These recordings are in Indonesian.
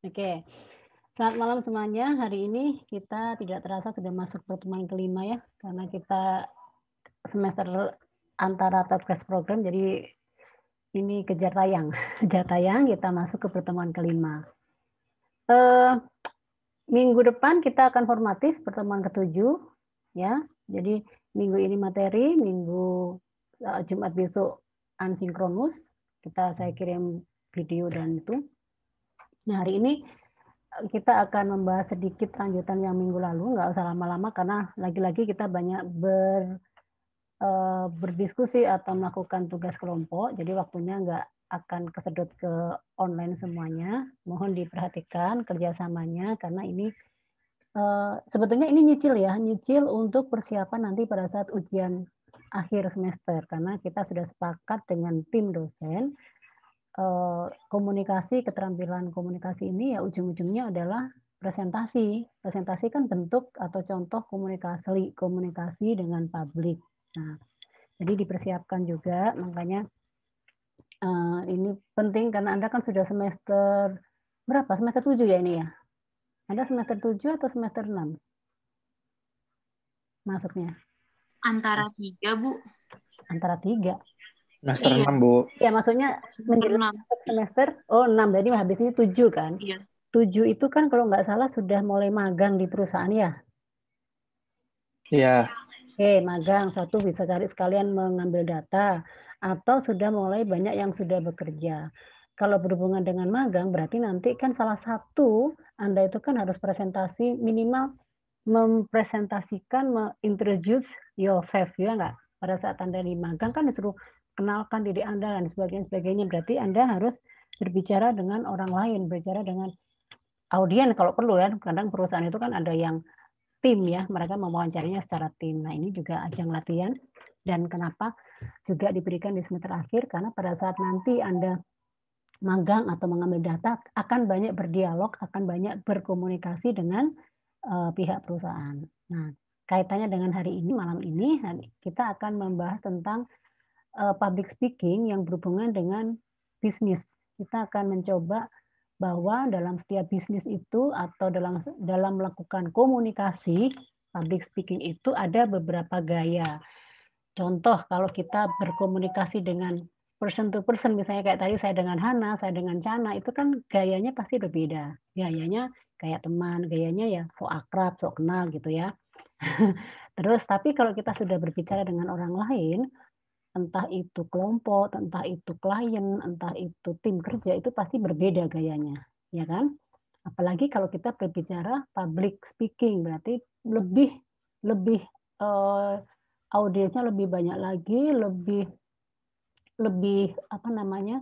Oke, selamat malam semuanya. Hari ini kita tidak terasa sudah masuk pertemuan kelima ya, karena kita semester antara Topcast program, jadi ini kejar tayang. Kejar tayang, kita masuk ke pertemuan kelima. Minggu depan kita akan formatif, pertemuan ketujuh, ya. Jadi minggu ini materi, Jumat besok asinkronus. Saya kirim video dan itu. Nah, hari ini kita akan membahas sedikit lanjutan yang minggu lalu, nggak usah lama-lama karena lagi-lagi kita banyak berdiskusi atau melakukan tugas kelompok, jadi waktunya nggak akan kesedot ke online semuanya. Mohon diperhatikan kerjasamanya karena ini sebetulnya ini nyicil untuk persiapan nanti pada saat ujian akhir semester karena kita sudah sepakat dengan tim dosen keterampilan komunikasi ini ya ujung-ujungnya adalah presentasi. Presentasi kan bentuk atau contoh komunikasi dengan publik. Nah, jadi dipersiapkan juga, makanya ini penting karena Anda kan sudah semester berapa? Semester 7 ya ini ya? Anda semester 7 atau semester 6 masuknya? Antara 3, Bu. Antara 3. Semester Iya. 6, Bu. Ya, maksudnya menjelang semester 6, berarti habis ini 7 kan? Iya. 7 itu kan kalau nggak salah sudah mulai magang di perusahaan ya? Iya. Oke, magang. Satu bisa cari sekalian mengambil data, atau sudah mulai banyak yang sudah bekerja. Kalau berhubungan dengan magang, berarti nanti kan salah satu Anda itu kan harus presentasi minimal introduce yourself, ya nggak? Pada saat Anda di magang kan disuruh kenalkan diri Anda dan sebagainya. Berarti Anda harus berbicara dengan orang lain, berbicara dengan audien kalau perlu ya. Kadang perusahaan itu kan ada yang tim ya, mereka mewawancarinya secara tim. Nah, ini juga ajang latihan dan kenapa juga diberikan di semester akhir karena pada saat nanti Anda magang atau mengambil data akan banyak berdialog, akan banyak berkomunikasi dengan pihak perusahaan. Nah, kaitannya dengan hari ini, malam ini kita akan membahas tentang public speaking yang berhubungan dengan bisnis. Kita akan mencoba bahwa dalam setiap bisnis itu atau dalam melakukan komunikasi, public speaking itu ada beberapa gaya. Contoh kalau kita berkomunikasi dengan person to person, misalnya kayak tadi saya dengan Hana, saya dengan Chana, itu kan gayanya pasti berbeda. Gayanya kayak teman, gayanya ya sok akrab, sok kenal gitu ya. Terus tapi kalau kita sudah berbicara dengan orang lain, entah itu kelompok, entah itu klien, entah itu tim kerja, itu pasti berbeda gayanya, ya kan? Apalagi kalau kita berbicara public speaking, berarti lebih lebih audiensnya lebih banyak lagi, lebih apa namanya,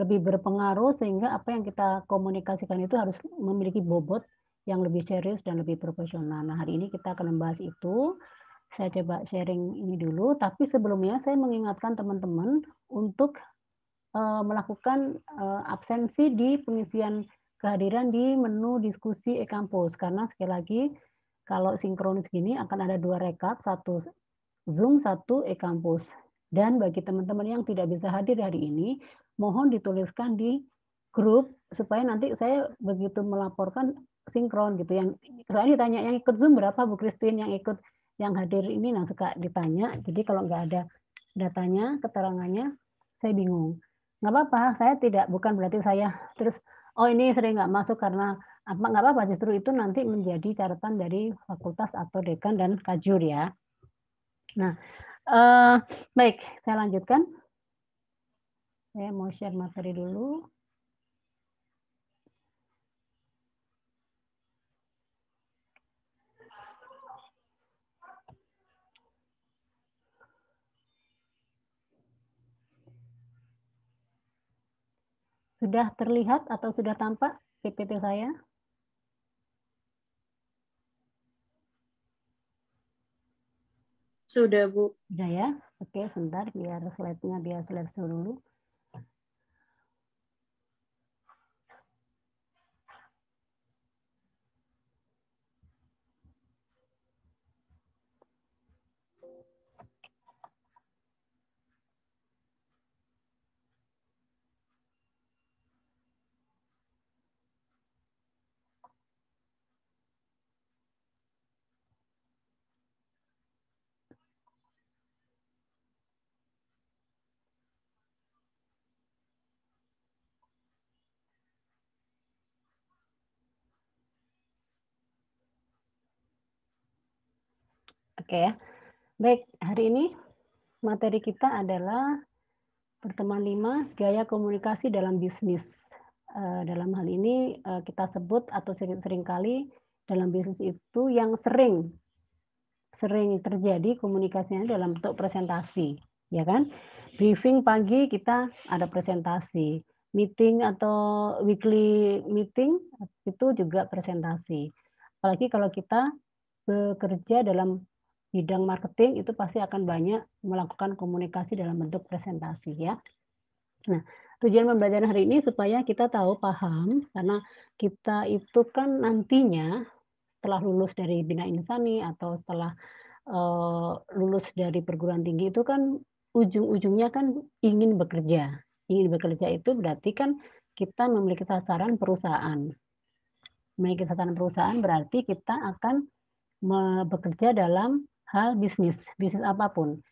lebih berpengaruh sehingga apa yang kita komunikasikan itu harus memiliki bobot yang lebih serius dan lebih profesional. Nah, hari ini kita akan membahas itu. Saya coba sharing ini dulu, tapi sebelumnya saya mengingatkan teman-teman untuk melakukan absensi di pengisian kehadiran di menu diskusi e-kampus. Karena sekali lagi, kalau sinkronis gini akan ada 2 rekap, satu Zoom, satu e-kampus. Dan bagi teman-teman yang tidak bisa hadir hari ini, mohon dituliskan di grup supaya nanti saya begitu melaporkan sinkron gitu. Soalnya ditanya yang ikut Zoom berapa Bu Christine, yang hadir ini suka ditanya. Jadi kalau nggak ada datanya, keterangannya, saya bingung. Nggak apa-apa, bukan berarti saya terus ini sering nggak masuk karena apa, nggak apa-apa, justru itu nanti menjadi catatan dari fakultas atau dekan dan kajur ya. Nah, baik, saya lanjutkan. Saya mau share materi dulu. Sudah terlihat atau sudah tampak PPT saya? Sudah, Bu. Sudah ya? Oke, sebentar biar slide dulu. Oke ya. Baik, hari ini materi kita adalah pertemuan 5 gaya komunikasi dalam bisnis. Dalam hal ini kita sebut atau seringkali dalam bisnis itu yang sering terjadi komunikasinya dalam bentuk presentasi, ya kan? Briefing pagi kita ada presentasi, meeting atau weekly meeting itu juga presentasi. Apalagi kalau kita bekerja dalam bidang marketing itu pasti akan banyak melakukan komunikasi dalam bentuk presentasi ya. Nah, tujuan pembelajaran hari ini supaya kita tahu, paham, karena kita itu kan nantinya setelah lulus dari Bina Insani atau setelah lulus dari perguruan tinggi itu kan ujung-ujungnya kan ingin bekerja. Ingin bekerja itu berarti kan kita memiliki sasaran perusahaan. Memiliki sasaran perusahaan berarti kita akan bekerja dalam hal bisnis, bisnis apapun.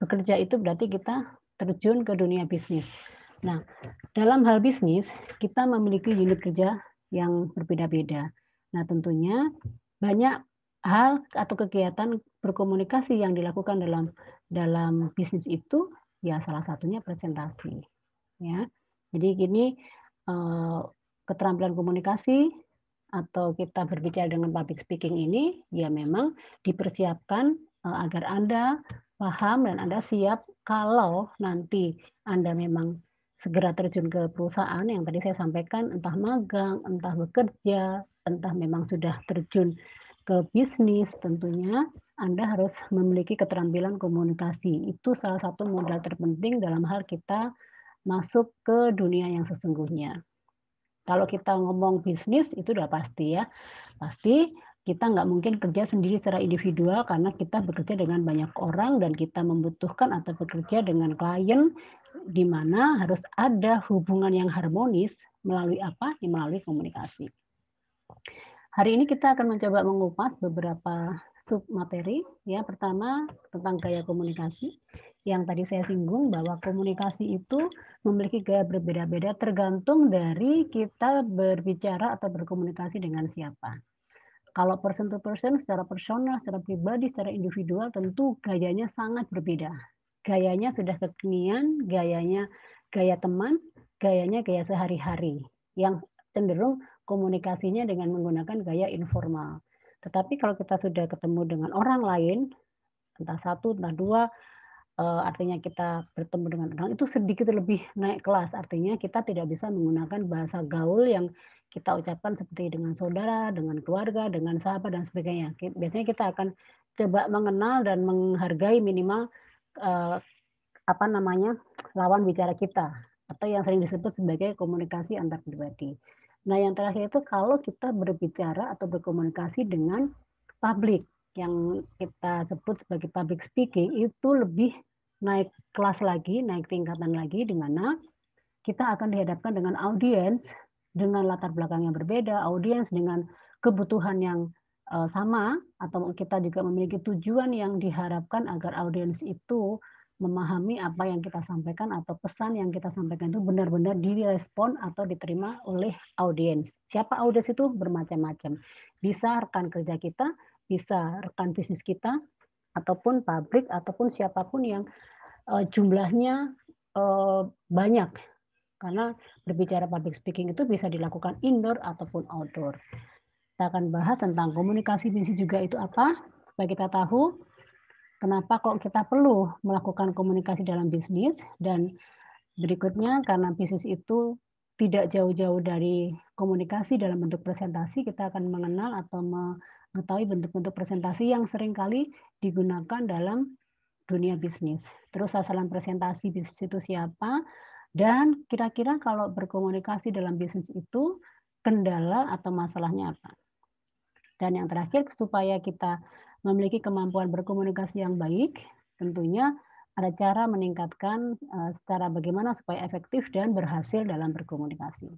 Bekerja itu berarti kita terjun ke dunia bisnis. Nah, dalam hal bisnis, kita memiliki unit kerja yang berbeda-beda. Nah, tentunya banyak hal atau kegiatan berkomunikasi yang dilakukan dalam bisnis itu, ya salah satunya presentasi. Ya, jadi gini, keterampilan komunikasi atau kita berbicara dengan public speaking ini, ya memang dipersiapkan agar Anda paham dan Anda siap kalau nanti Anda memang segera terjun ke perusahaan yang tadi saya sampaikan, entah magang, entah bekerja, entah memang sudah terjun ke bisnis, tentunya Anda harus memiliki keterampilan komunikasi. Itu salah satu modal terpenting dalam hal kita masuk ke dunia yang sesungguhnya. Kalau kita ngomong bisnis itu udah pasti ya, pasti kita nggak mungkin kerja sendiri secara individual karena kita bekerja dengan banyak orang dan kita membutuhkan atau bekerja dengan klien di mana harus ada hubungan yang harmonis melalui apa? Ya, melalui komunikasi. Hari ini kita akan mencoba mengupas beberapa sub materi. Ya, pertama tentang gaya komunikasi. Yang tadi saya singgung bahwa komunikasi itu memiliki gaya berbeda-beda tergantung dari kita berbicara atau berkomunikasi dengan siapa. Kalau person to person, secara personal, secara pribadi, secara individual, tentu gayanya sangat berbeda. Gayanya sudah kekinian, gayanya gaya teman, gayanya gaya sehari-hari. Yang cenderung komunikasinya dengan menggunakan gaya informal. Tetapi kalau kita sudah ketemu dengan orang lain, entah satu, entah dua, artinya kita bertemu dengan orang itu sedikit lebih naik kelas. Artinya kita tidak bisa menggunakan bahasa gaul yang kita ucapkan seperti dengan saudara, dengan keluarga, dengan sahabat dan sebagainya. Biasanya kita akan coba mengenal dan menghargai minimal lawan bicara kita atau yang sering disebut sebagai komunikasi antar pribadi. Nah, yang terakhir itu kalau kita berbicara atau berkomunikasi dengan publik yang kita sebut sebagai public speaking itu lebih naik kelas lagi, naik tingkatan lagi di mana kita akan dihadapkan dengan audiens dengan latar belakang yang berbeda, audiens dengan kebutuhan yang sama atau kita juga memiliki tujuan yang diharapkan agar audiens itu memahami apa yang kita sampaikan atau pesan yang kita sampaikan itu benar-benar direspon atau diterima oleh audiens. Siapa audiens itu bermacam-macam. Bisa rekan kerja kita, bisa rekan bisnis kita, ataupun pabrik, ataupun siapapun yang jumlahnya banyak. Karena berbicara public speaking itu bisa dilakukan indoor ataupun outdoor. Kita akan bahas tentang komunikasi bisnis juga itu apa, supaya kita tahu kenapa kok kita perlu melakukan komunikasi dalam bisnis, dan berikutnya karena bisnis itu tidak jauh-jauh dari komunikasi dalam bentuk presentasi, kita akan mengenal atau mengetahui bentuk-bentuk presentasi yang seringkali digunakan dalam dunia bisnis. Terus sasaran presentasi bisnis itu siapa, dan kira-kira kalau berkomunikasi dalam bisnis itu kendala atau masalahnya apa. Dan yang terakhir, supaya kita memiliki kemampuan berkomunikasi yang baik, tentunya ada cara meningkatkan secara bagaimana supaya efektif dan berhasil dalam berkomunikasi.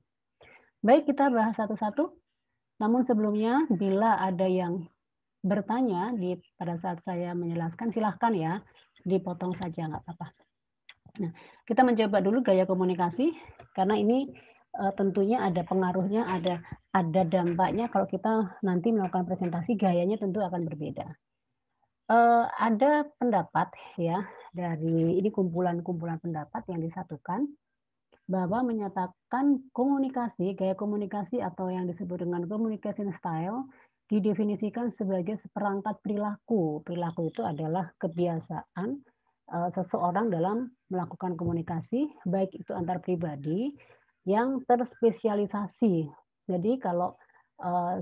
Baik, kita bahas satu-satu. Namun sebelumnya, bila ada yang bertanya pada saat saya menjelaskan, silahkan ya, dipotong saja, nggak apa-apa. Nah, kita mencoba dulu gaya komunikasi, karena ini tentunya ada pengaruhnya, ada dampaknya kalau kita nanti melakukan presentasi, gayanya tentu akan berbeda. Ada pendapat ya dari ini kumpulan-kumpulan pendapat yang disatukan bahwa menyatakan gaya komunikasi atau yang disebut dengan communication style didefinisikan sebagai seperangkat perilaku. Perilaku itu adalah kebiasaan seseorang dalam melakukan komunikasi, baik itu antar pribadi yang terspesialisasi. Jadi kalau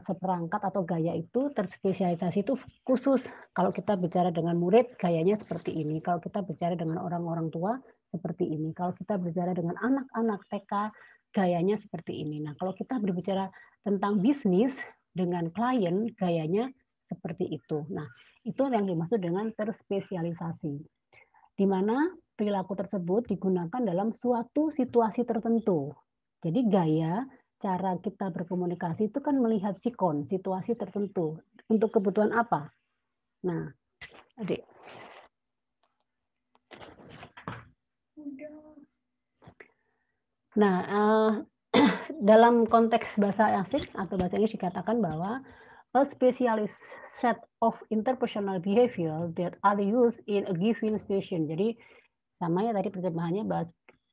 seperangkat atau gaya itu terspesialisasi itu khusus. Kalau kita bicara dengan murid, gayanya seperti ini. Kalau kita bicara dengan orang-orang tua, seperti ini. Kalau kita berbicara dengan anak-anak TK, gayanya seperti ini. Nah, kalau kita berbicara tentang bisnis dengan klien, gayanya seperti itu. Nah, itu yang dimaksud dengan terspesialisasi, di mana perilaku tersebut digunakan dalam suatu situasi tertentu. Jadi gaya, cara kita berkomunikasi itu kan melihat sikon, situasi tertentu. Untuk kebutuhan apa? Nah, adik. Nah, dalam konteks bahasa asing atau bahasa Inggris dikatakan bahwa a specialist set of interpersonal behavior that are used in a given situation. Jadi sama ya tadi terjemahannya bahwa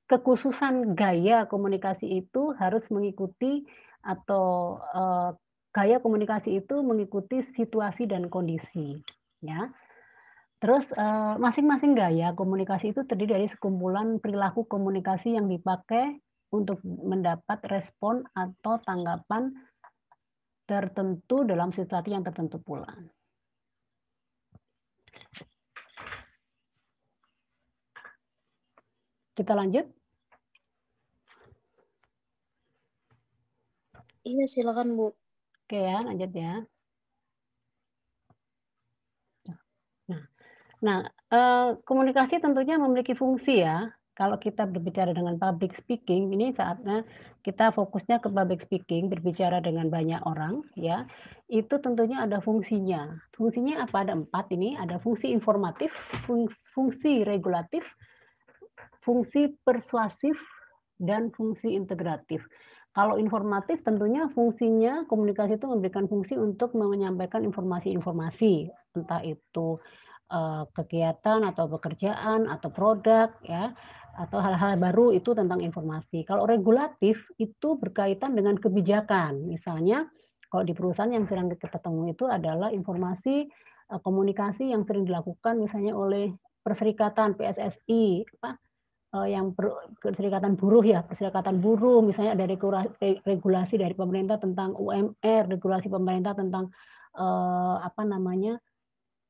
kekhususan gaya komunikasi itu harus mengikuti atau gaya komunikasi itu mengikuti situasi dan kondisi, ya. Terus masing-masing gaya komunikasi itu terdiri dari sekumpulan perilaku komunikasi yang dipakai untuk mendapat respon atau tanggapan tertentu dalam situasi yang tertentu pula. Kita lanjut. Iya, silakan Bu. Oke ya, lanjut ya. Nah, komunikasi tentunya memiliki fungsi ya. Kalau kita berbicara dengan public speaking, ini saatnya kita fokusnya ke public speaking, berbicara dengan banyak orang, ya. Itu tentunya ada fungsinya. Fungsinya apa? Ada 4 ini, ada fungsi informatif, fungsi regulatif, fungsi persuasif, dan fungsi integratif. Kalau informatif tentunya fungsinya komunikasi itu memberikan fungsi untuk menyampaikan informasi-informasi, entah itu kegiatan atau pekerjaan atau produk ya atau hal-hal baru itu tentang informasi. Kalau regulatif itu berkaitan dengan kebijakan. Misalnya kalau di perusahaan yang sering kita temui itu adalah informasi komunikasi yang sering dilakukan misalnya oleh perserikatan PSSI yang perserikatan buruh ya, perserikatan buruh misalnya ada regulasi dari pemerintah tentang UMR, regulasi pemerintah tentang apa namanya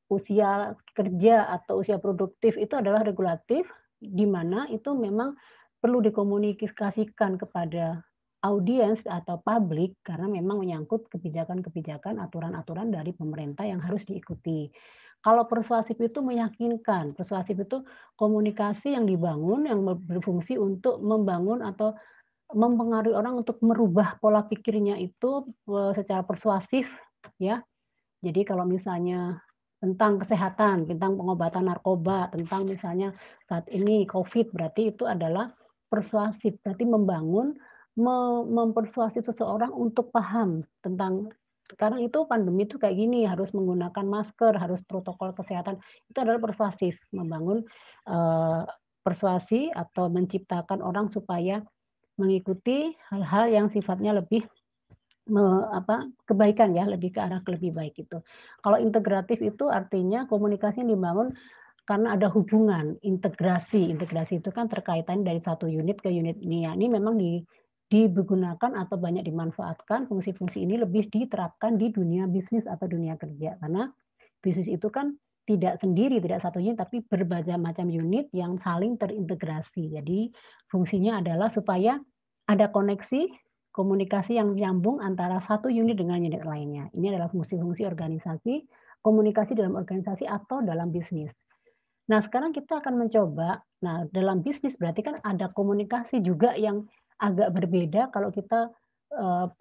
usia kerja atau usia produktif itu adalah regulatif, di mana itu memang perlu dikomunikasikan kepada audiens atau publik karena memang menyangkut kebijakan-kebijakan, aturan-aturan dari pemerintah yang harus diikuti. Kalau persuasif itu meyakinkan, persuasif itu komunikasi yang dibangun yang berfungsi untuk membangun atau mempengaruhi orang untuk merubah pola pikirnya itu secara persuasif ya. Jadi kalau misalnya tentang kesehatan, tentang pengobatan narkoba, tentang misalnya saat ini COVID, berarti itu adalah persuasif, berarti membangun, mempersuasif seseorang untuk paham tentang sekarang itu pandemi itu kayak gini, harus menggunakan masker, harus protokol kesehatan, itu adalah persuasif, membangun persuasi atau menciptakan orang supaya mengikuti hal-hal yang sifatnya lebih kebaikan ya, lebih ke arah lebih baik itu. Kalau integratif itu artinya komunikasi yang dibangun karena ada hubungan, integrasi. Integrasi itu kan terkaitan dari satu unit ke unit ini. Ya, ini memang digunakan atau banyak dimanfaatkan, fungsi-fungsi ini lebih diterapkan di dunia bisnis atau dunia kerja. Karena bisnis itu kan tidak sendiri, tidak satu unit, tapi berbagai macam unit yang saling terintegrasi. Jadi fungsinya adalah supaya ada koneksi, komunikasi yang nyambung antara satu unit dengan unit lainnya. Ini adalah fungsi-fungsi organisasi, komunikasi dalam organisasi atau dalam bisnis. Nah, sekarang kita akan mencoba, nah dalam bisnis berarti kan ada komunikasi juga yang agak berbeda kalau kita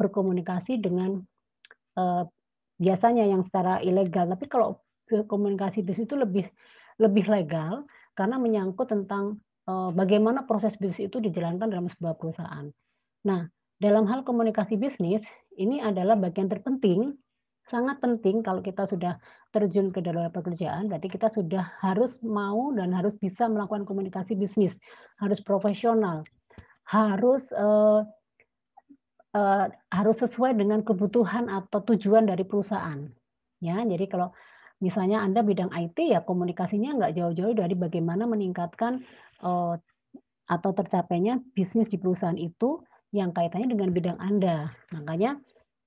berkomunikasi dengan biasanya yang secara ilegal. Tapi kalau komunikasi bisnis itu lebih legal karena menyangkut tentang bagaimana proses bisnis itu dijalankan dalam sebuah perusahaan. Nah, dalam hal komunikasi bisnis, ini adalah bagian terpenting Sangat penting kalau kita sudah terjun ke dalam pekerjaan, berarti kita sudah harus mau dan harus bisa melakukan komunikasi bisnis, harus profesional, harus harus sesuai dengan kebutuhan atau tujuan dari perusahaan. Ya, jadi kalau misalnya Anda bidang IT, ya komunikasinya nggak jauh-jauh dari bagaimana meningkatkan atau tercapainya bisnis di perusahaan itu yang kaitannya dengan bidang Anda. Makanya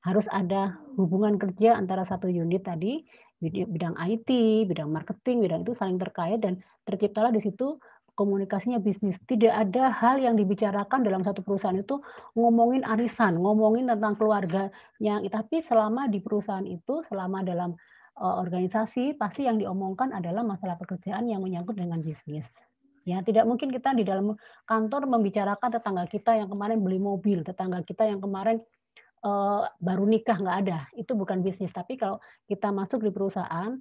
harus ada hubungan kerja antara satu unit tadi, bidang IT, bidang marketing, bidang itu saling terkait dan terciptalah di situ komunikasinya bisnis. Tidak ada hal yang dibicarakan dalam satu perusahaan itu ngomongin arisan, ngomongin tentang keluarganya, tapi selama di perusahaan itu, selama dalam organisasi, pasti yang diomongkan adalah masalah pekerjaan yang menyangkut dengan bisnis. Ya, tidak mungkin kita di dalam kantor membicarakan tetangga kita yang kemarin beli mobil, tetangga kita yang kemarin baru nikah, nggak ada. Itu bukan bisnis. Tapi kalau kita masuk di perusahaan,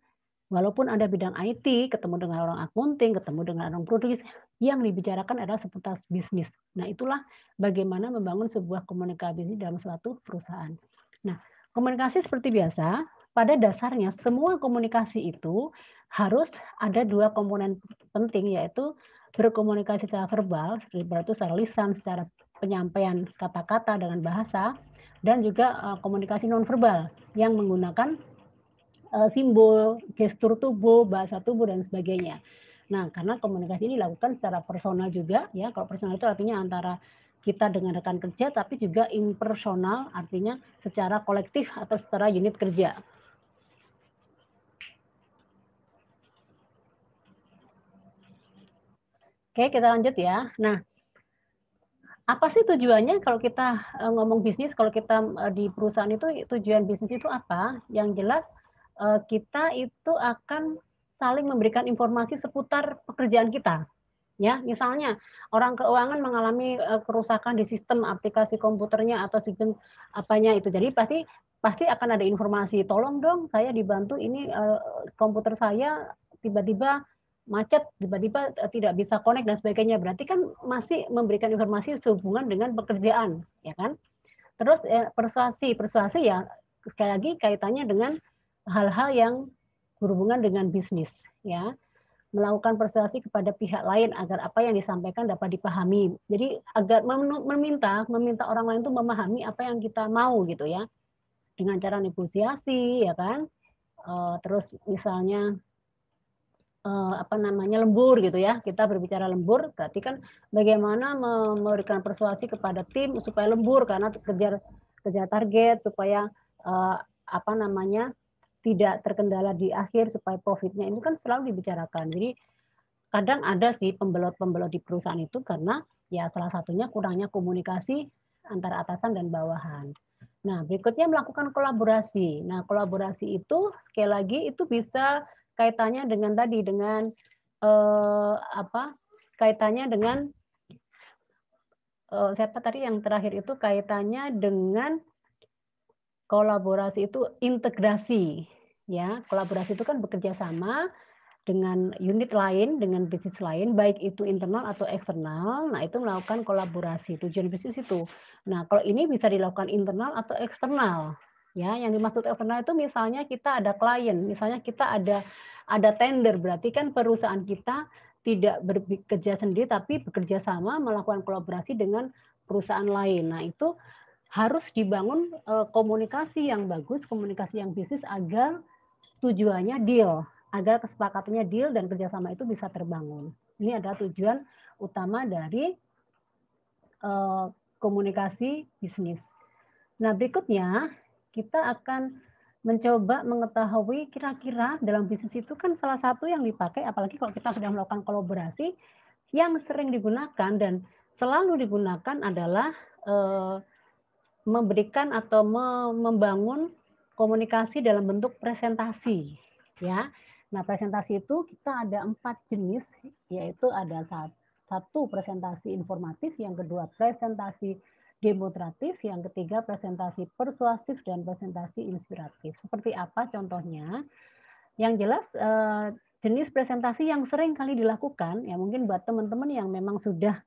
walaupun ada bidang IT, ketemu dengan orang akunting, ketemu dengan orang produksi, yang dibicarakan adalah seputar bisnis. Nah, itulah bagaimana membangun sebuah komunikasi dalam suatu perusahaan. Nah, komunikasi seperti biasa, pada dasarnya semua komunikasi itu harus ada dua komponen penting, yaitu berkomunikasi secara verbal, berarti secara lisan, secara penyampaian kata-kata dengan bahasa, dan juga komunikasi nonverbal yang menggunakan simbol, gestur tubuh, bahasa tubuh dan sebagainya. Nah, karena komunikasi ini dilakukan secara personal juga, ya. Kalau personal itu artinya antara kita dengan rekan kerja, tapi juga impersonal, artinya secara kolektif atau secara unit kerja. Oke, kita lanjut ya. Nah, apa sih tujuannya kalau kita ngomong bisnis, kalau kita di perusahaan itu tujuan bisnis itu apa? Yang jelas kita itu akan saling memberikan informasi seputar pekerjaan kita. Ya, misalnya orang keuangan mengalami kerusakan di sistem aplikasi komputernya atau sistem apanya itu. Jadi pasti akan ada informasi, tolong dong saya dibantu ini komputer saya tiba-tiba macet, tiba-tiba tidak bisa connect dan sebagainya. Berarti kan masih memberikan informasi sehubungan dengan pekerjaan, ya kan? Terus persuasi ya sekali lagi kaitannya dengan hal-hal yang berhubungan dengan bisnis, ya. Melakukan persuasi kepada pihak lain agar apa yang disampaikan dapat dipahami. Jadi agar meminta orang lain itu memahami apa yang kita mau gitu ya. Dengan cara negosiasi ya kan. Terus misalnya lembur gitu ya, kita berbicara lembur berarti kan bagaimana memberikan persuasi kepada tim supaya lembur karena kejar target supaya tidak terkendala di akhir supaya profitnya ini kan selalu dibicarakan. Jadi kadang ada sih pembelot-pembelot di perusahaan itu karena ya salah satunya kurangnya komunikasi antara atasan dan bawahan. Nah, berikutnya melakukan kolaborasi. Nah, kolaborasi itu sekali lagi itu bisa kaitannya dengan tadi dengan kaitannya dengan siapa tadi yang terakhir itu kaitannya dengan kolaborasi itu integrasi ya. Kolaborasi itu kan bekerja sama dengan unit lain, dengan bisnis lain, baik itu internal atau eksternal. Nah, itu melakukan kolaborasi tujuan bisnis itu. Nah, kalau ini bisa dilakukan internal atau eksternal. Ya, yang dimaksud eksternal itu misalnya kita ada klien, misalnya kita ada tender, berarti kan perusahaan kita tidak bekerja sendiri tapi bekerja sama melakukan kolaborasi dengan perusahaan lain. Nah, itu harus dibangun komunikasi yang bagus, komunikasi yang bisnis agar tujuannya deal, agar kesepakatannya deal dan kerjasama itu bisa terbangun. Ini adalah tujuan utama dari komunikasi bisnis. Nah, berikutnya kita akan mencoba mengetahui kira-kira dalam bisnis itu kan salah satu yang dipakai, apalagi kalau kita sudah melakukan kolaborasi, yang sering digunakan dan selalu digunakan adalah memberikan atau membangun komunikasi dalam bentuk presentasi, ya. Nah, presentasi itu kita ada 4 jenis, yaitu ada satu presentasi informatif, yang kedua presentasi demonstratif, yang ketiga presentasi persuasif, dan presentasi inspiratif. Seperti apa contohnya? Yang jelas jenis presentasi yang sering kali dilakukan, ya mungkin buat teman-teman yang memang sudah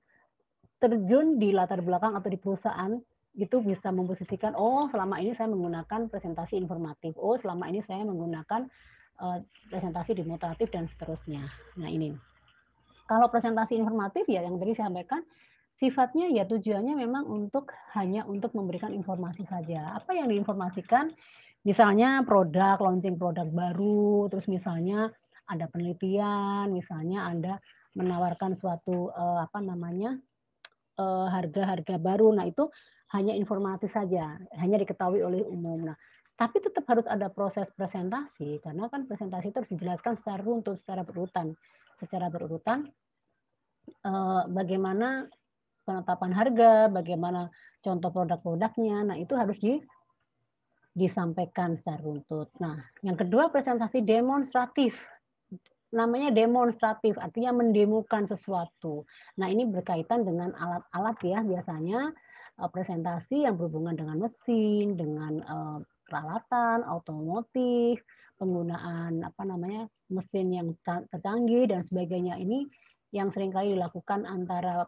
terjun di latar belakang atau di perusahaan itu bisa memposisikan, oh selama ini saya menggunakan presentasi informatif, oh selama ini saya menggunakan presentasi demonstratif dan seterusnya. Nah ini, kalau presentasi informatif ya yang tadi saya sampaikan, sifatnya ya tujuannya memang hanya untuk memberikan informasi saja. Apa yang diinformasikan, misalnya produk, launching produk baru, terus misalnya ada penelitian, misalnya Anda menawarkan suatu harga-harga baru. Nah, itu hanya informasi saja, hanya diketahui oleh umum. Nah, tapi tetap harus ada proses presentasi, karena kan presentasi itu harus dijelaskan secara runtut, secara berurutan. Secara berurutan, bagaimana penetapan harga, bagaimana contoh produk-produknya. Nah, itu harus disampaikan secara runtut. Nah, yang kedua presentasi demonstratif. Namanya demonstratif, artinya mendemokan sesuatu. Nah, ini berkaitan dengan alat-alat ya, biasanya presentasi yang berhubungan dengan mesin, dengan peralatan, otomotif, penggunaan mesin yang tercanggih dan sebagainya. Ini yang seringkali dilakukan antara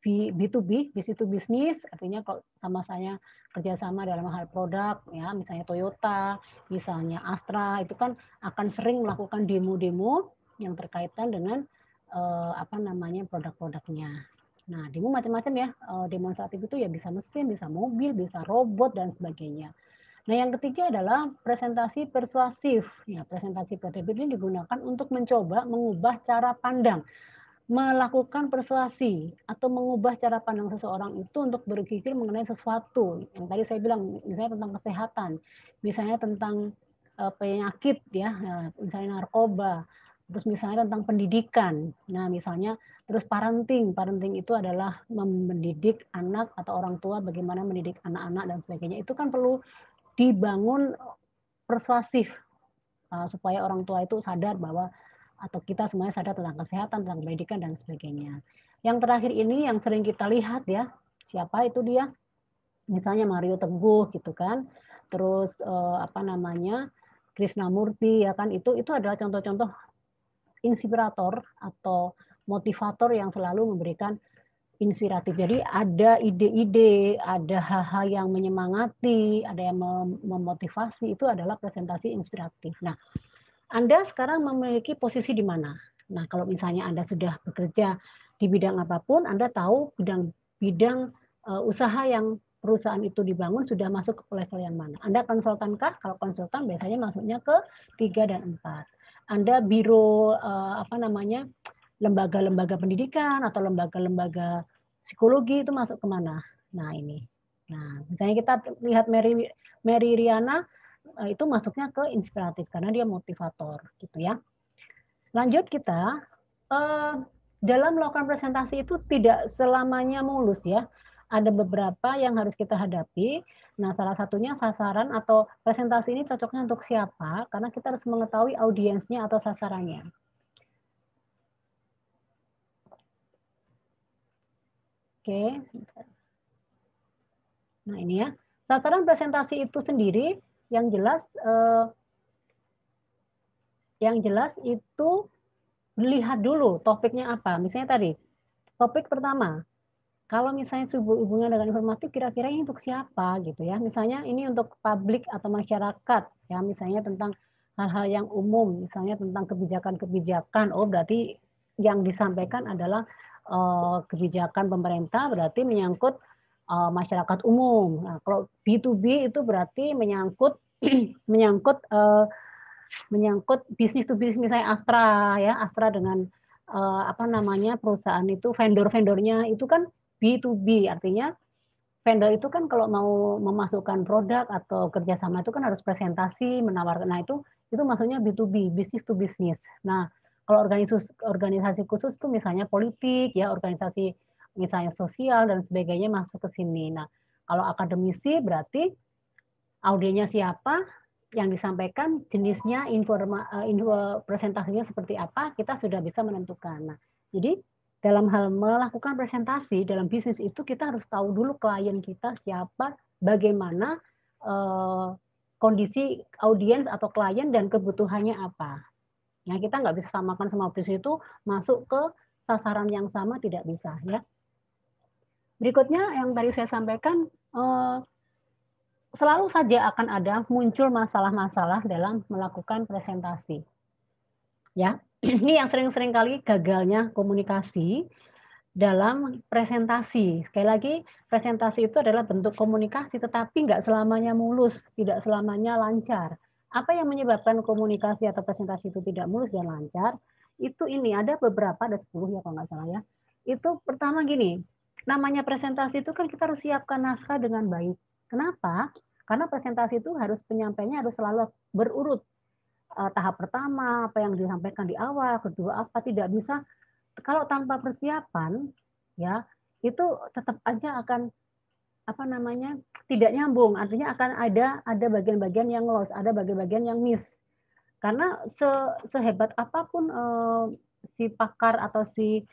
B2B, business to business, artinya kalau sama saya kerjasama dalam hal produk, ya misalnya Toyota, misalnya Astra, itu kan akan sering melakukan demo-demo yang terkaitan dengan produk-produknya. Nah, demo macam-macam ya, demonstratif itu ya bisa mesin, bisa mobil, bisa robot dan sebagainya. Nah, yang ketiga adalah presentasi persuasif. Ya, presentasi persuasif ini digunakan untuk mencoba mengubah cara pandang, melakukan persuasi atau mengubah cara pandang seseorang itu untuk berpikir mengenai sesuatu. Yang tadi saya bilang, misalnya tentang kesehatan, misalnya tentang penyakit ya, misalnya narkoba, terus misalnya tentang pendidikan. Nah, misalnya terus parenting. Parenting itu adalah mendidik anak atau orang tua bagaimana mendidik anak-anak dan sebagainya. Itu kan perlu dibangun persuasif supaya orang tua itu sadar bahwa atau kita semuanya sadar tentang kesehatan, tentang pendidikan dan sebagainya. Yang terakhir ini yang sering kita lihat ya, siapa itu dia? Misalnya Mario Teguh gitu kan. Terus Krisnamurti ya kan, itu adalah contoh-contoh inspirator atau motivator yang selalu memberikan inspiratif. Jadi ada ide-ide, ada hal-hal yang menyemangati, ada yang memotivasi, itu adalah presentasi inspiratif. Nah, Anda sekarang memiliki posisi di mana? Nah, kalau misalnya Anda sudah bekerja di bidang apapun, Anda tahu bidang usaha yang perusahaan itu dibangun sudah masuk ke level yang mana. Anda konsultankah? Kalau konsultan biasanya masuknya ke 3 dan 4. Anda biro lembaga-lembaga pendidikan atau lembaga-lembaga psikologi itu masuk kemana? Nah, ini. Nah, misalnya kita lihat Mary Riana, itu masuknya ke inspiratif karena dia motivator gitu ya. Lanjut kita dalam melakukan presentasi itu tidak selamanya mulus ya. Ada beberapa yang harus kita hadapi. Nah, salah satunya sasaran atau presentasi ini cocoknya untuk siapa? Karena kita harus mengetahui audiensnya atau sasarannya. Oke. Nah, ini ya. Sasaran presentasi itu sendiri yang jelas itu lihat dulu topiknya apa. Misalnya tadi, topik pertama, kalau misalnya hubungan dengan informatif, kira-kira ini untuk siapa gitu ya. Misalnya ini untuk publik atau masyarakat, ya misalnya tentang hal-hal yang umum, misalnya tentang kebijakan-kebijakan. Oh, berarti yang disampaikan adalah kebijakan pemerintah, berarti menyangkut masyarakat umum. Nah, kalau B2B itu berarti menyangkut menyangkut bisnis to bisnis, misalnya Astra ya, Astra dengan perusahaan itu vendor-vendornya itu kan B2B, artinya vendor itu kan kalau mau memasukkan produk atau kerjasama itu kan harus presentasi, menawarkan. Nah, itu maksudnya B2B, business to business. Nah, kalau organisasi khusus itu misalnya politik ya, organisasi misalnya sosial dan sebagainya masuk ke sini. Nah, kalau akademisi berarti audiennya siapa, yang disampaikan jenisnya, presentasinya seperti apa, kita sudah bisa menentukan. Nah, jadi dalam hal melakukan presentasi dalam bisnis itu kita harus tahu dulu klien kita siapa, bagaimana kondisi audiens atau klien dan kebutuhannya apa. Ya, kita nggak bisa samakan semua bisnis itu masuk ke sasaran yang sama, tidak bisa ya. Berikutnya yang tadi saya sampaikan, selalu saja akan ada muncul masalah-masalah dalam melakukan presentasi. Ya, ini yang sering-sering kali gagalnya komunikasi dalam presentasi. Sekali lagi, presentasi itu adalah bentuk komunikasi, tetapi nggak selamanya mulus, tidak selamanya lancar. Apa yang menyebabkan komunikasi atau presentasi itu tidak mulus dan lancar? Itu ini, ada beberapa, ada 10 ya kalau nggak salah ya. Itu pertama gini, namanya presentasi itu kan kita harus siapkan naskah dengan baik. Kenapa? Karena presentasi itu harus penyampaiannya harus selalu berurut. Tahap pertama, apa yang disampaikan di awal, kedua apa, tidak bisa kalau tanpa persiapan ya itu tetap aja akan apa namanya tidak nyambung, artinya akan ada bagian-bagian yang loss, ada bagian-bagian yang miss karena sehebat apapun si pakar atau si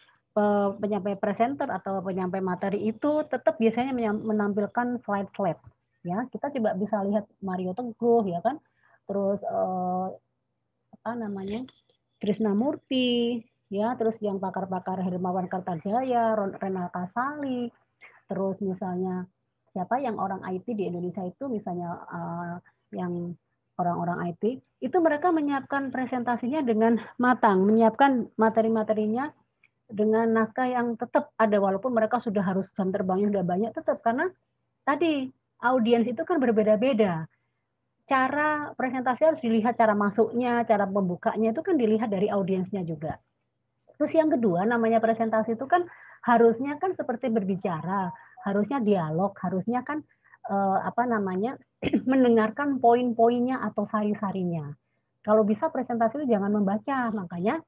penyampai presenter atau penyampai materi itu tetap biasanya menampilkan slide-slide ya, kita coba bisa lihat Mario Teguh ya kan, terus apa namanya Krisnamurti, ya, terus yang pakar-pakar Hermawan Kartajaya, Renal Kasali, terus misalnya siapa yang orang IT di Indonesia itu misalnya yang orang-orang IT, itu mereka menyiapkan presentasinya dengan matang, menyiapkan materi-materinya dengan naskah yang tetap ada walaupun mereka sudah harus jam terbangnya sudah banyak tetap karena tadi audiens itu kan berbeda-beda. Cara presentasi harus dilihat cara masuknya, cara pembukanya itu kan dilihat dari audiensnya juga. Terus yang kedua, namanya presentasi itu kan harusnya kan seperti berbicara, harusnya dialog, harusnya kan apa namanya mendengarkan poin-poinnya atau sari-sarinya. Kalau bisa presentasi itu jangan membaca, makanya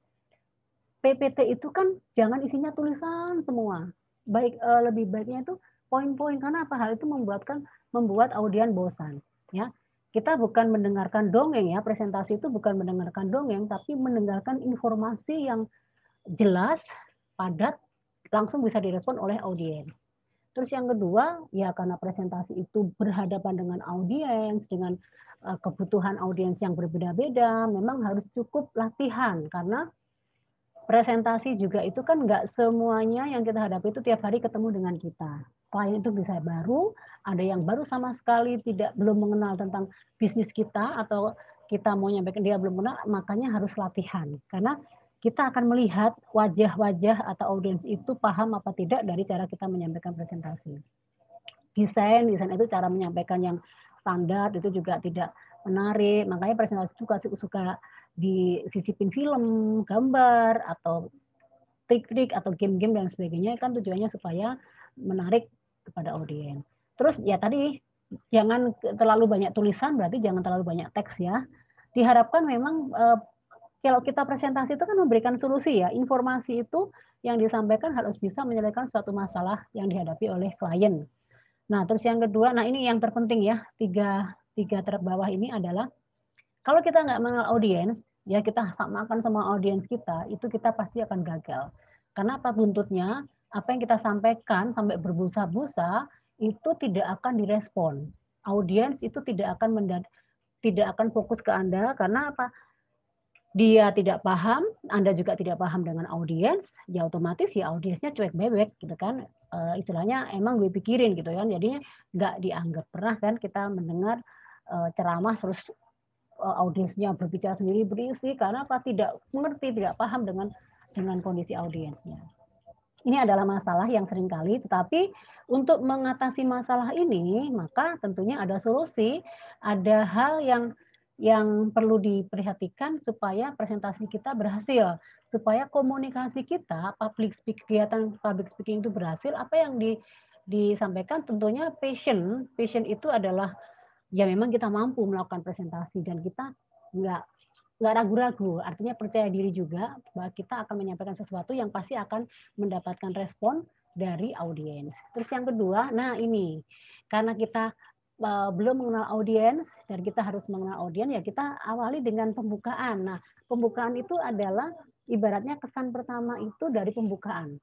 PPT itu kan jangan isinya tulisan semua. Baik lebih baiknya itu poin-poin karena apa hal itu membuat audiens bosan, ya. Kita bukan mendengarkan dongeng ya, presentasi itu bukan mendengarkan dongeng tapi mendengarkan informasi yang jelas, padat, langsung bisa direspon oleh audiens. Terus yang kedua, ya karena presentasi itu berhadapan dengan audiens, dengan kebutuhan audiens yang berbeda-beda, memang harus cukup latihan karena presentasi juga itu kan nggak semuanya yang kita hadapi itu tiap hari ketemu dengan kita. Klien itu bisa baru, ada yang baru sama sekali belum mengenal tentang bisnis kita atau kita mau nyampaikan dia belum mengenal, makanya harus latihan. Karena kita akan melihat wajah-wajah atau audiens itu paham apa tidak dari cara kita menyampaikan presentasi. Desain itu cara menyampaikan yang standar itu juga tidak menarik, makanya presentasi juga suka disisipin film, gambar, atau trik-trik atau game-game dan sebagainya kan tujuannya supaya menarik kepada audiens. Terus ya tadi jangan terlalu banyak tulisan, berarti jangan terlalu banyak teks ya. Diharapkan memang kalau kita presentasi itu kan memberikan solusi ya, informasi itu yang disampaikan harus bisa menyelesaikan suatu masalah yang dihadapi oleh klien. Nah, terus yang kedua, nah ini yang terpenting ya, tiga terbawah ini adalah kalau kita nggak mengenal audiens, ya kita samakan sama audiens kita, itu kita pasti akan gagal. Karena apa buntutnya? Apa yang kita sampaikan sampai berbusa-busa itu tidak akan direspon. Audiens itu tidak akan fokus ke Anda karena apa? Dia tidak paham, Anda juga tidak paham dengan audiens, ya otomatis ya audiensnya cuek bebek gitu kan. Istilahnya emang gue pikirin gitu kan. Jadinya nggak dianggap. Pernah kan kita mendengar ceramah terus audiensnya berbicara sendiri berisi karena apa tidak mengerti, tidak paham dengan kondisi audiensnya. Ini adalah masalah yang seringkali, tetapi untuk mengatasi masalah ini maka tentunya ada solusi, ada hal yang perlu diperhatikan supaya presentasi kita berhasil, supaya komunikasi kita, kegiatan public speaking itu berhasil. Apa yang disampaikan tentunya passion itu adalah ya memang kita mampu melakukan presentasi dan kita nggak ragu-ragu, artinya percaya diri juga bahwa kita akan menyampaikan sesuatu yang pasti akan mendapatkan respon dari audiens. Terus yang kedua, nah ini karena kita belum mengenal audiens dan kita harus mengenal audiens, ya kita awali dengan pembukaan. Nah, pembukaan itu adalah ibaratnya kesan pertama itu dari pembukaan.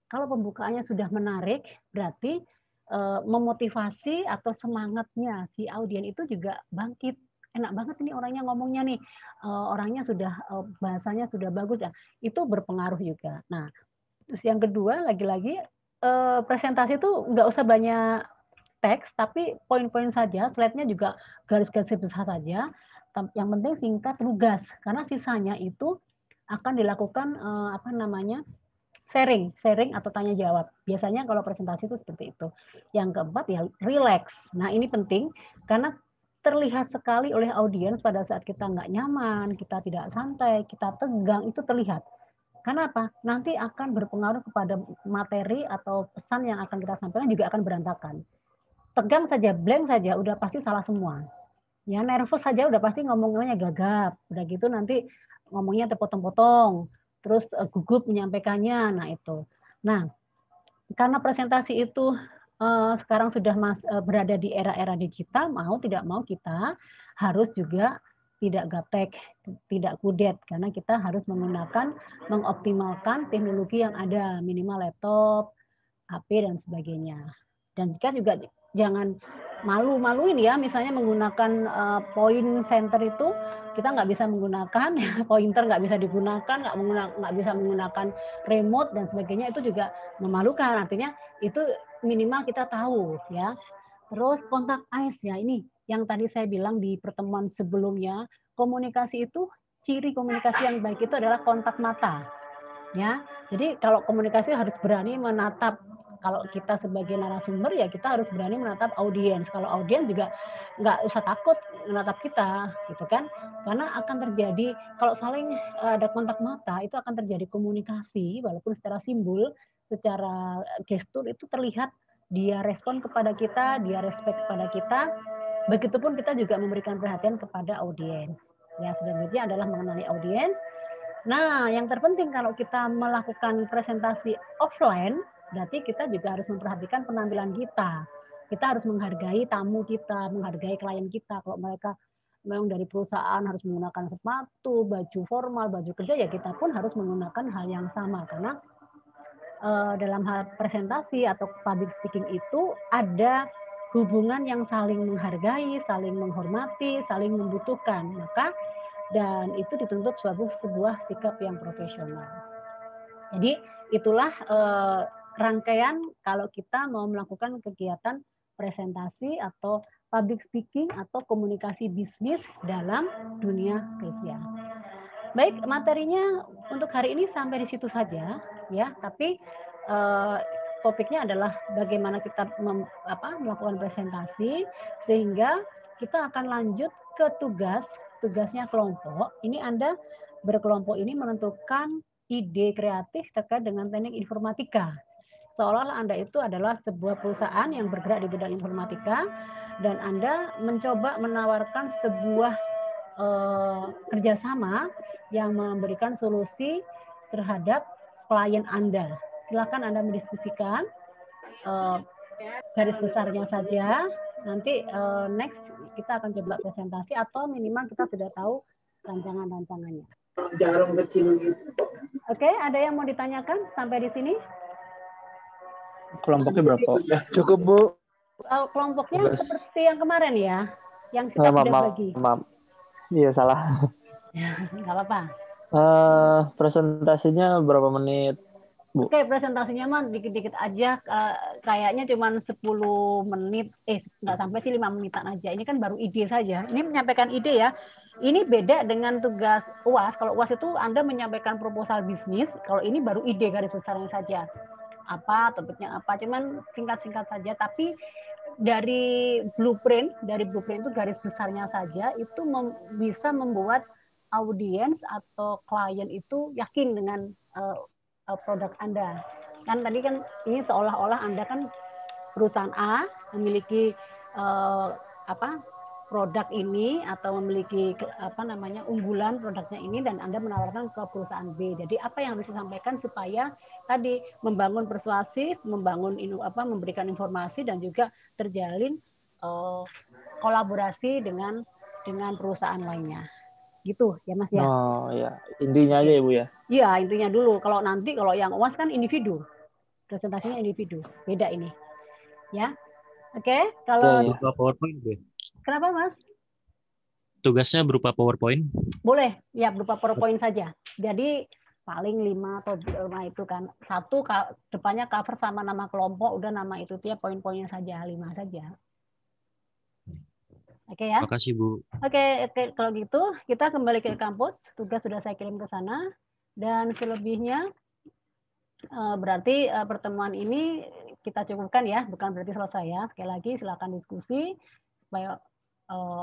Kalau pembukaannya sudah menarik, berarti memotivasi atau semangatnya si audiens itu juga bangkit. Enak banget ini orangnya ngomongnya nih, orangnya sudah bahasanya sudah bagus ya, itu berpengaruh juga. Nah, terus yang kedua lagi-lagi presentasi itu nggak usah banyak teks, tapi poin-poin saja, slide-nya juga garis-garis besar saja. Yang penting singkat, lugas, karena sisanya itu akan dilakukan sharing atau tanya jawab. Biasanya kalau presentasi itu seperti itu. Yang keempat ya relax. Nah ini penting karena terlihat sekali oleh audiens pada saat kita nggak nyaman, kita tidak santai, kita tegang, itu terlihat. Karena apa? Nanti akan berpengaruh kepada materi atau pesan yang akan kita sampaikan juga akan berantakan. Tegang saja, blank saja, udah pasti salah semua. Ya, nervous saja udah pasti ngomongnya gagap. Udah gitu nanti ngomongnya terpotong-potong, terus gugup menyampaikannya. Nah, itu. Nah, karena presentasi itu sekarang sudah berada di era-era digital, mau tidak mau kita harus juga tidak gaptek, tidak kudet, karena kita harus mengoptimalkan teknologi yang ada, minimal laptop, HP, dan sebagainya. Dan juga jangan malu-maluin ya, misalnya menggunakan point center itu, kita nggak bisa menggunakan, pointer nggak bisa digunakan, nggak bisa menggunakan remote, dan sebagainya, itu juga memalukan. Artinya itu minimal kita tahu ya. Terus kontak eyes ya, ini yang tadi saya bilang di pertemuan sebelumnya, komunikasi itu, ciri komunikasi yang baik itu adalah kontak mata. Ya, jadi kalau komunikasi harus berani menatap. Kalau kita sebagai narasumber ya kita harus berani menatap audiens. Kalau audiens juga nggak usah takut menatap kita, gitu kan? Karena akan terjadi kalau saling ada kontak mata itu akan terjadi komunikasi, walaupun secara simbol, secara gestur itu terlihat dia respon kepada kita, dia respect kepada kita. Begitupun kita juga memberikan perhatian kepada audiens. Ya, selanjutnya adalah mengenali audiens. Nah, yang terpenting kalau kita melakukan presentasi offline, berarti kita juga harus memperhatikan penampilan kita. Kita harus menghargai tamu kita, menghargai klien kita. Kalau mereka memang dari perusahaan harus menggunakan sepatu, baju formal, baju kerja, ya kita pun harus menggunakan hal yang sama. Karena dalam hal presentasi atau public speaking itu ada hubungan yang saling menghargai, saling menghormati, saling membutuhkan. Dan itu dituntut sebuah sikap yang profesional. Jadi itulah rangkaian kalau kita mau melakukan kegiatan presentasi atau public speaking atau komunikasi bisnis dalam dunia kerja. Baik, materinya untuk hari ini sampai di situ saja ya, tapi topiknya adalah bagaimana kita melakukan presentasi sehingga kita akan lanjut ke tugasnya kelompok. Ini Anda berkelompok ini menentukan ide kreatif terkait dengan teknik informatika. Seolah-olah Anda itu adalah sebuah perusahaan yang bergerak di bidang informatika dan Anda mencoba menawarkan sebuah kerjasama yang memberikan solusi terhadap klien Anda. Silakan Anda mendiskusikan garis besarnya saja. Nanti next kita akan coba presentasi atau minimal kita sudah tahu rancangan-rancangannya. Jarum kecil gitu. Oke, ada yang mau ditanyakan sampai di sini? Kelompoknya berapa? Cukup, Bu. Kelompoknya seperti yang kemarin ya, yang kita sudah bagi. Maaf. Iya, salah. Nggak apa-apa. Presentasinya berapa menit, Bu? Oke, presentasinya mah dikit-dikit aja, kayaknya cuma 10 menit, nggak sampai sih 5 menitan aja. Ini kan baru ide saja. Ini menyampaikan ide ya. Ini beda dengan tugas UAS. Kalau UAS itu Anda menyampaikan proposal bisnis, kalau ini baru ide garis besarnya saja. Apa, topiknya apa, cuman singkat-singkat saja. Tapi dari blueprint itu garis besarnya saja, itu bisa membuat audiens atau klien itu yakin dengan produk Anda. Kan tadi kan ini seolah-olah Anda kan perusahaan A memiliki produk ini atau memiliki unggulan produknya ini dan Anda menawarkan ke perusahaan B. Jadi apa yang harus disampaikan supaya tadi membangun persuasif, memberikan informasi dan juga terjalin kolaborasi dengan perusahaan lainnya. Gitu ya Mas ya. Oh ya, intinya aja ya Bu ya. Iya, intinya dulu. Kalau yang UAS kan individu. Presentasinya individu. Beda ini. Ya. Oke, kalau berupa PowerPoint, Bu. Kenapa, Mas? Tugasnya berupa PowerPoint? Boleh, ya berupa PowerPoint saja. Jadi paling 5 atau 5 itu kan. Satu depannya cover sama nama kelompok, udah nama itu dia poin-poinnya saja, 5 saja. Oke ya. Makasih, Bu. Oke, kalau gitu kita kembali ke kampus. Tugas sudah saya kirim ke sana dan selebihnya berarti pertemuan ini kita cukupkan ya, bukan berarti selesai ya. Sekali lagi silakan diskusi supaya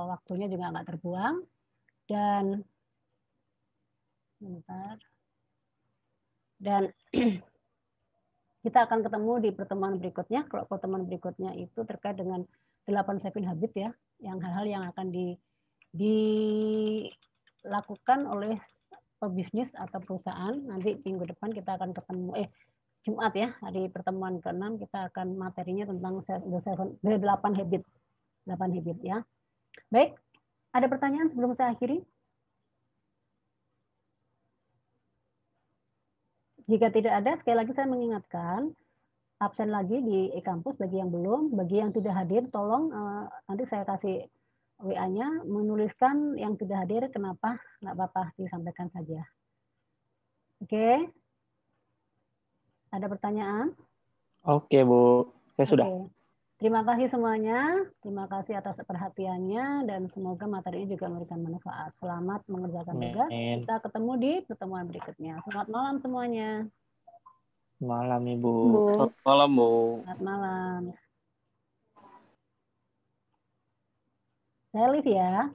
waktunya juga nggak terbuang. Dan bentar. Dan kita akan ketemu di pertemuan berikutnya. Kalau pertemuan berikutnya itu terkait dengan 8 habit ya, yang hal-hal yang akan dilakukan oleh pebisnis atau perusahaan. Nanti minggu depan kita akan ketemu Jumat ya, hari pertemuan ke-6 kita akan materinya tentang 8 habit. 8 habit ya. Baik, ada pertanyaan sebelum saya akhiri? Jika tidak ada, sekali lagi saya mengingatkan, absen lagi di e-kampus bagi yang belum, bagi yang tidak hadir, tolong nanti saya kasih WA-nya, menuliskan yang tidak hadir, kenapa, nggak apa-apa, disampaikan saja. Oke? Ada pertanyaan? Oke, Bu. Saya sudah. Oke. Terima kasih semuanya, terima kasih atas perhatiannya, dan semoga materi ini juga memberikan manfaat. Selamat mengerjakan tugas, Amin. kita ketemu di pertemuan berikutnya. Selamat malam semuanya. Malam, Ibu. Bu. Malam, Bu. Selamat malam. Saya live ya.